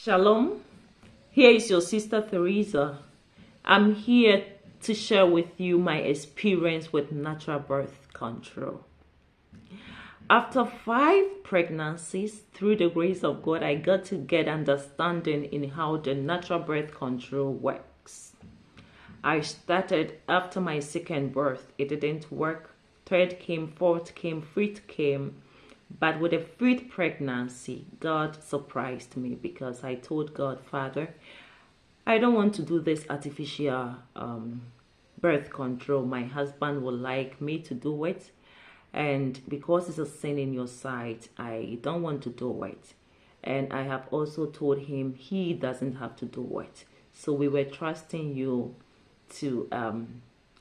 Shalom, here is your sister Theresa. I'm here to share with you my experience with natural birth control. After 5 pregnancies, through the grace of God, I got to get understanding in how the natural birth control works. I started after my second birth. It didn't work. Third came, fourth came, fifth came. But with the 5th pregnancy, God surprised me because I told God, Father, I don't want to do this artificial birth control. My husband would like me to do it. And because it's a sin in your sight, I don't want to do it. And I have also told him he doesn't have to do it. So we were trusting you to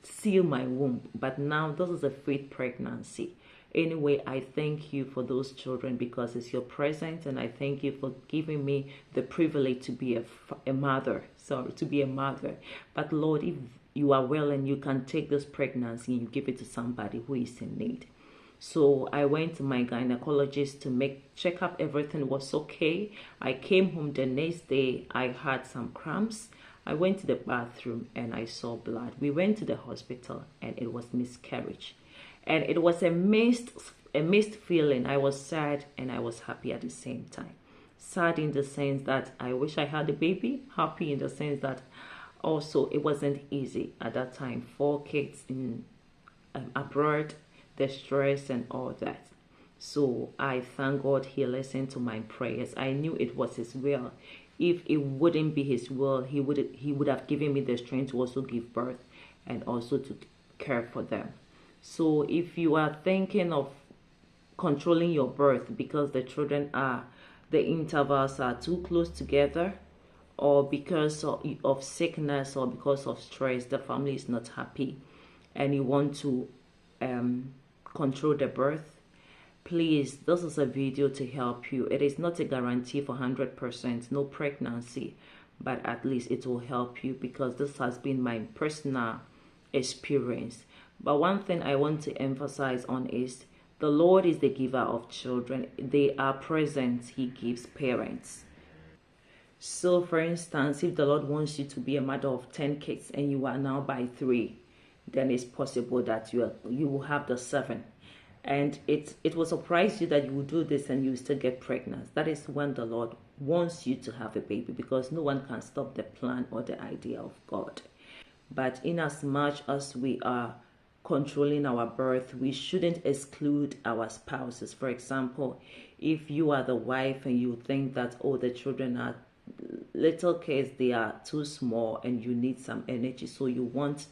seal my womb. But now this is a 5th pregnancy. Anyway, I thank you for those children because it's your presence, and I thank you for giving me the privilege to be a mother. Sorry, to be a mother. But Lord, if you are well and you can take this pregnancy and you give it to somebody who is in need. So I went to my gynecologist to check up everything was okay. I came home the next day. I had some cramps. I went to the bathroom and I saw blood. We went to the hospital and it was miscarriage. And it was a mixed feeling. I was sad and I was happy at the same time. Sad in the sense that I wish I had a baby. Happy in the sense that also it wasn't easy at that time. 4 kids in abroad, the stress and all that. So I thank God he listened to my prayers. I knew it was his will. If it wouldn't be his will, he would have given me the strength to also give birth and also to care for them. So if you are thinking of controlling your birth because the intervals are too close together, or because of sickness or because of stress, the family is not happy, and you want to control the birth, please, this is a video to help you. It is not a guarantee for 100%, no pregnancy, but at least it will help you because this has been my personal experience. But one thing I want to emphasize on is the Lord is the giver of children. They are present. He gives parents. So for instance, if the Lord wants you to be a mother of 10 kids and you are now by 3, then it's possible that you will have the 7. And it will surprise you that you will do this and you still get pregnant. That is when the Lord wants you to have a baby, because no one can stop the plan or the idea of God. But in as much as we are controlling our birth, we shouldn't exclude our spouses. For example, if you are the wife and you think that, oh, the children are little kids, they are too small and you need some energy, so you want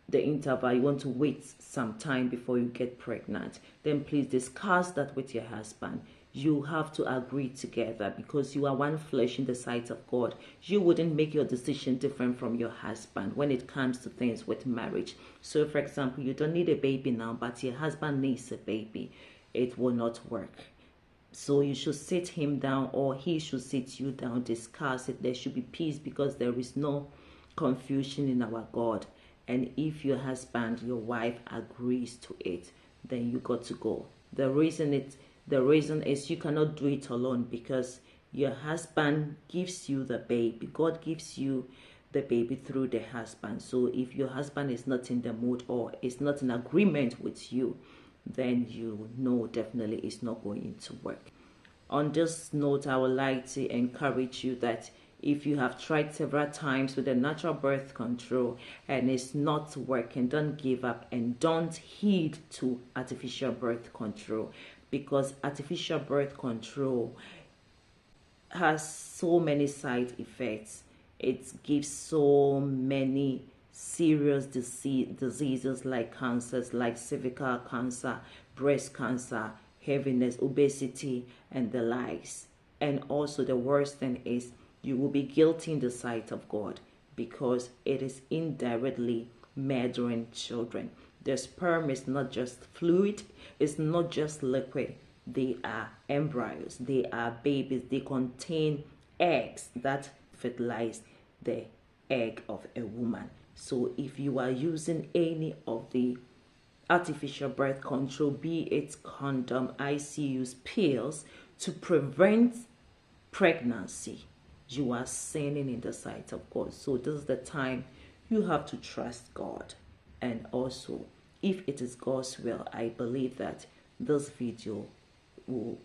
the interval, you want to wait some time before you get pregnant, then please discuss that with your husband. You have to agree together because you are one flesh in the sight of God. You wouldn't make your decision different from your husband when it comes to things with marriage. So for example, you don't need a baby now, but your husband needs a baby. It will not work. So you should sit him down, or he should sit you down, discuss it. There should be peace because there is no confusion in our God. And if your husband, your wife agrees to it, then you got to go. The reason is you cannot do it alone because your husband gives you the baby. God gives you the baby through the husband. So if your husband is not in the mood or is not in agreement with you, then you know definitely it's not going to work. On this note, I would like to encourage you that if you have tried several times with the natural birth control and it's not working, don't give up and don't heed to artificial birth control, because artificial birth control has so many side effects. It gives so many serious diseases like cancers, like cervical cancer, breast cancer, heaviness, obesity, and the likes. And also the worst thing is you will be guilty in the sight of God because it is indirectly murdering children. The sperm is not just fluid, it's not just liquid. They are embryos, they are babies, they contain eggs that fertilize the egg of a woman. So if you are using any of the artificial birth control, be it condom, ICUs, pills, to prevent pregnancy, you are sinning in the sight of God. So this is the time you have to trust God. And also, if it is God's will, I believe that this video will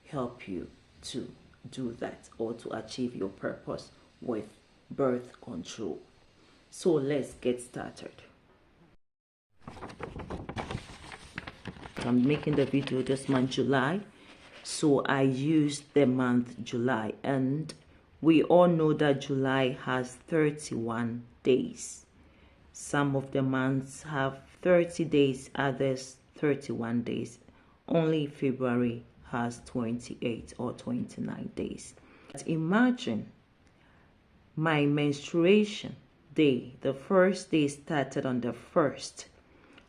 help you to do that or to achieve your purpose with birth control. So let's get started. I'm making the video this month, July. So I used the month July, and we all know that July has 31 days. Some of the months have 30 days, others 31 days. Only February has 28 or 29 days. But imagine my menstruation day. The first day started on the 1st.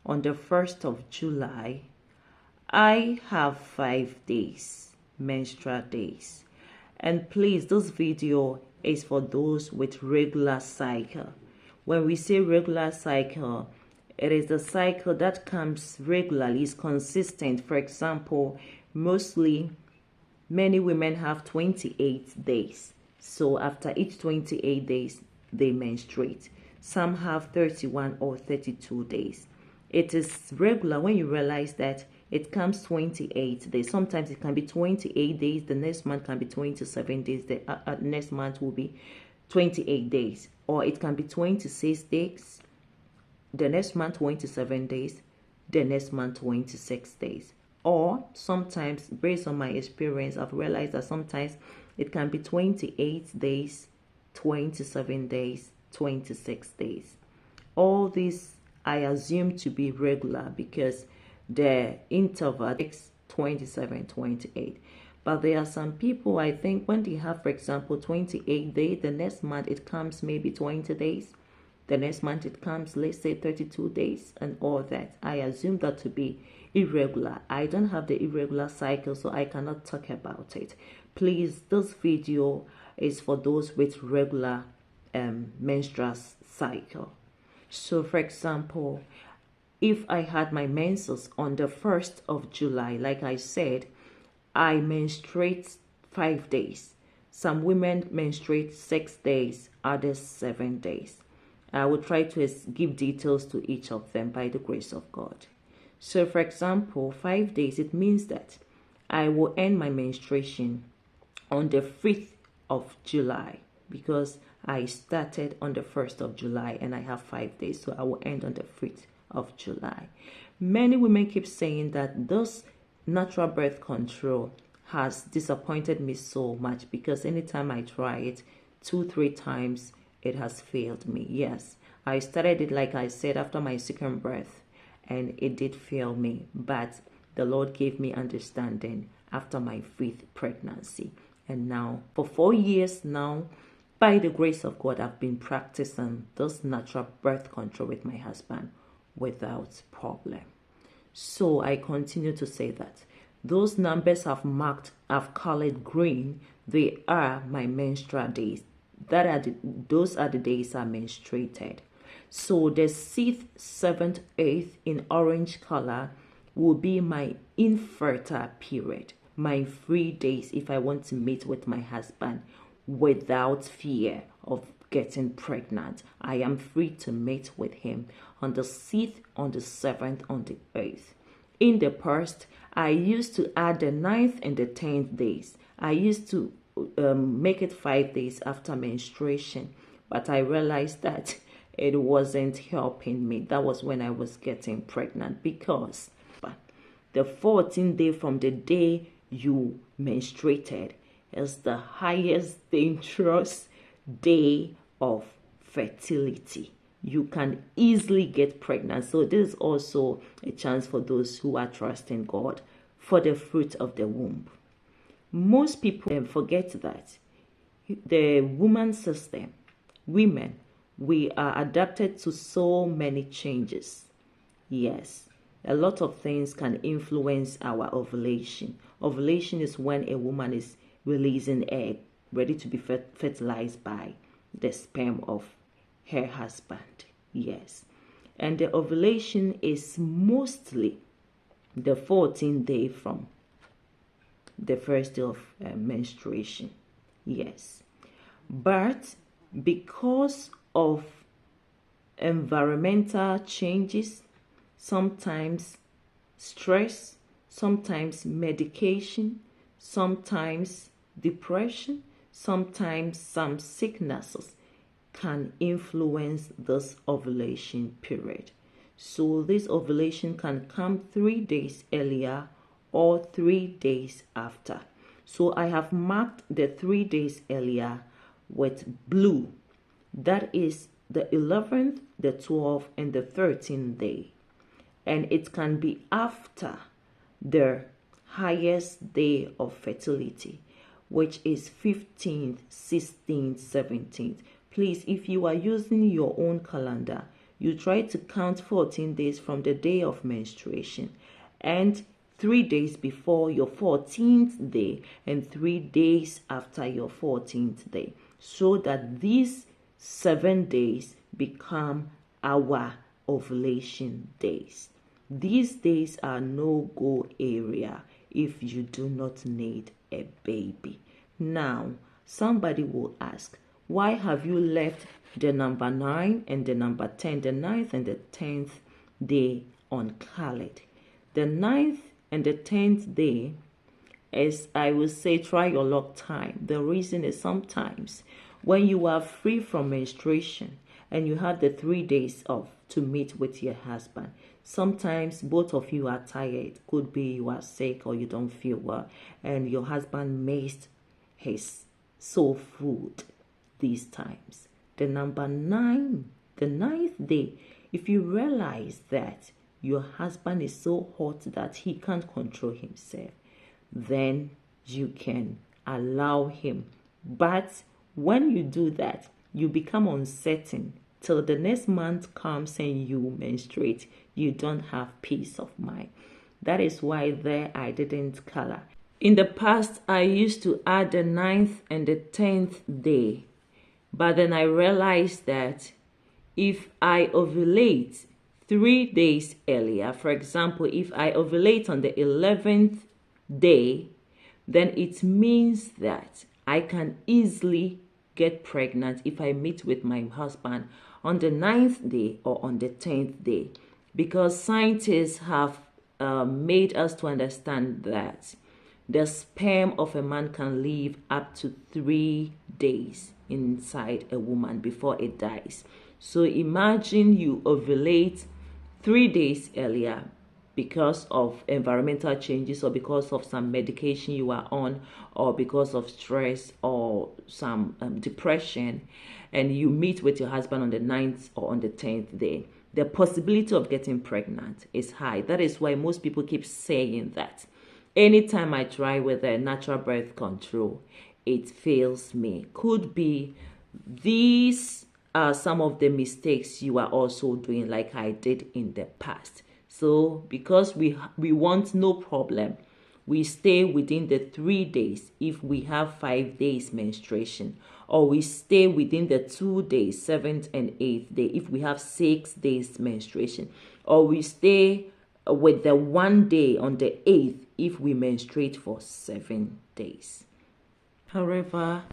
On the 1st of July, I have 5 days, menstrual days. And please, this video is for those with regular cycle. When we say regular cycle, it is the cycle that comes regularly, is consistent. For example, many women have 28 days. So after each 28 days, they menstruate. Some have 31 or 32 days. It is regular when you realize that it comes 28 days. Sometimes it can be 28 days. The next month can be 27 days. The next month will be 28 days. Or it can be 26 days. The next month, 27 days. The next month, 26 days. Or sometimes, based on my experience, I've realized that sometimes it can be 28 days, 27 days, 26 days. All these I assume to be regular because the interval is 27, 28. But there are some people, I think, when they have, for example, 28 days, the next month it comes maybe 20 days. The next month it comes, let's say, 32 days and all that. I assume that to be irregular. I don't have the irregular cycle, so I cannot talk about it. Please, this video is for those with regular menstrual cycle. So, for example, if I had my menses on the 1st of July, like I said, I menstruate 5 days. Some women menstruate 6 days, others 7 days. I will try to give details to each of them by the grace of God. So, for example, 5 days, it means that I will end my menstruation on the 5th of July because I started on the 1st of July and I have 5 days. So I will end on the 5th of July. Many women keep saying that this natural birth control has disappointed me so much because anytime I try it 2-3 times, it has failed me. Yes, I started it, like I said, after my second birth, and it did fail me, but the Lord gave me understanding after my 5th pregnancy. And now for 4 years now, by the grace of God, I've been practicing this natural birth control with my husband without problem. So I continue to say that those numbers I've colored green, they are my menstrual days. Those are the days I menstruated. So the 6th, 7th, 8th in orange color will be my infertile period, my free days if I want to meet with my husband without fear of getting pregnant. I am free to meet with him on the 6th, on the 7th, on the 8th. In the past, I used to add the 9th and the 10th days. I used to make it 5 days after menstruation, but I realized that it wasn't helping me. That was when I was getting pregnant because the 14th day from the day you menstruated is the highest dangerous day of fertility. You can easily get pregnant. So this is also a chance for those who are trusting God for the fruit of the womb. Most people forget that the woman system, women, we are adapted to so many changes. Yes, a lot of things can influence our ovulation. Ovulation is when a woman is releasing egg ready to be fertilized by the sperm of her husband. Yes, and the ovulation is mostly the 14th day from the first day of menstruation. Yes, But because of environmental changes, sometimes stress, sometimes medication, sometimes depression, sometimes some sicknesses can influence this ovulation period. So this ovulation can come 3 days earlier or 3 days after. So I have marked the 3 days earlier with blue. That is the 11th, the 12th, and the 13th day. And it can be after the highest day of fertility, which is 15th, 16th, 17th. Please, if you are using your own calendar, you try to count 14 days from the day of menstruation and 3 days before your 14th day and 3 days after your 14th day, so that these 7 days become our ovulation days. These days are no-go area if you do not need a baby. Now, somebody will ask, why have you left the number 9 and the number 10, the 9th and the 10th day uncolored? The 9th and the 10th day is, I will say, try your luck time. The reason is sometimes when you are free from menstruation and you have the 3 days off to meet with your husband, sometimes both of you are tired. Could be you are sick or you don't feel well, and your husband missed his soul food these times. The number 9, the 9th day, if you realize that your husband is so hot that he can't control himself, then you can allow him. But when you do that, you become uncertain till the next month comes and you menstruate. You don't have peace of mind. That is why there I didn't color. In the past, I used to add the 9th and the 10th day, but then I realized that if I ovulate 3 days earlier, for example, if I ovulate on the 11th day, then it means that I can easily get pregnant if I meet with my husband on the 9th day or on the 10th day, because scientists have made us to understand that the sperm of a man can live up to 3 days inside a woman before it dies. So imagine you ovulate 3 days earlier because of environmental changes or because of some medication you are on or because of stress or some depression, and you meet with your husband on the 9th or on the 10th day, the possibility of getting pregnant is high. That is why most people keep saying that anytime I try with a natural birth control, it fails me. Could be these are some of the mistakes you are also doing, like I did in the past. So because we want no problem, we stay within the 3 days if we have 5 days menstruation, or we stay within the 2 days, 7th and 8th day if we have 6 days menstruation, or we stay with the 1 day on the 8th if we menstruate for 7 days. However,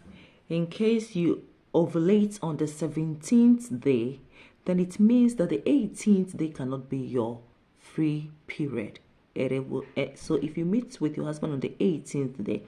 in case you ovulate on the 17th day, then it means that the 18th day cannot be your free period. So if you meet with your husband on the 18th day,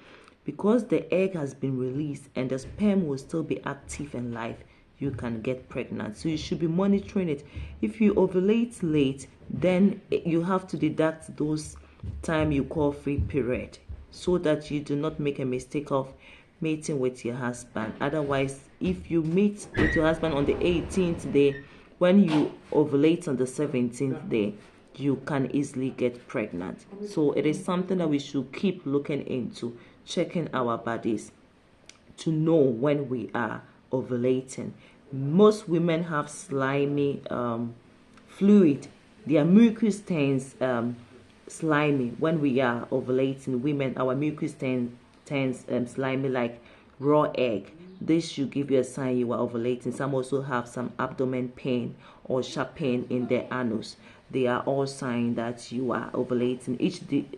because the egg has been released and the sperm will still be active and live, you can get pregnant. So you should be monitoring it. If you ovulate late, then you have to deduct those time you call free period, so that you do not make a mistake of meeting with your husband. Otherwise, if you meet with your husband on the 18th day, when you ovulate on the 17th day, you can easily get pregnant. So it is something that we should keep looking into, checking our bodies to know when we are ovulating. Most women have slimy fluid. Their mucus turns slimy when we are ovulating. Women, our mucus turns slimy like raw egg. This should give you a sign you are ovulating. Some also have some abdomen pain or sharp pain in their anus. They are all signs that you are ovulating.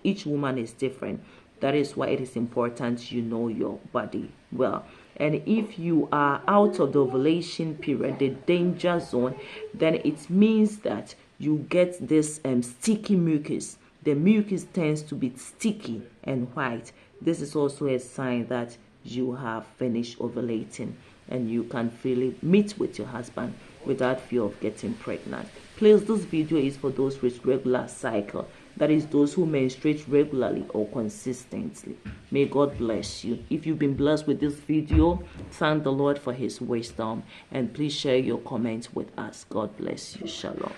Each woman is different. That is why it is important you know your body well. And if you are out of the ovulation period, the danger zone, then it means that you get this sticky mucus. The mucus tends to be sticky and white. This is also a sign that you have finished ovulating, and you can freely meet with your husband without fear of getting pregnant. Please, this video is for those with regular cycle, that is those who menstruate regularly or consistently. May God bless you. If you've been blessed with this video, thank the Lord for his wisdom, and please share your comments with us. God bless you. Shalom.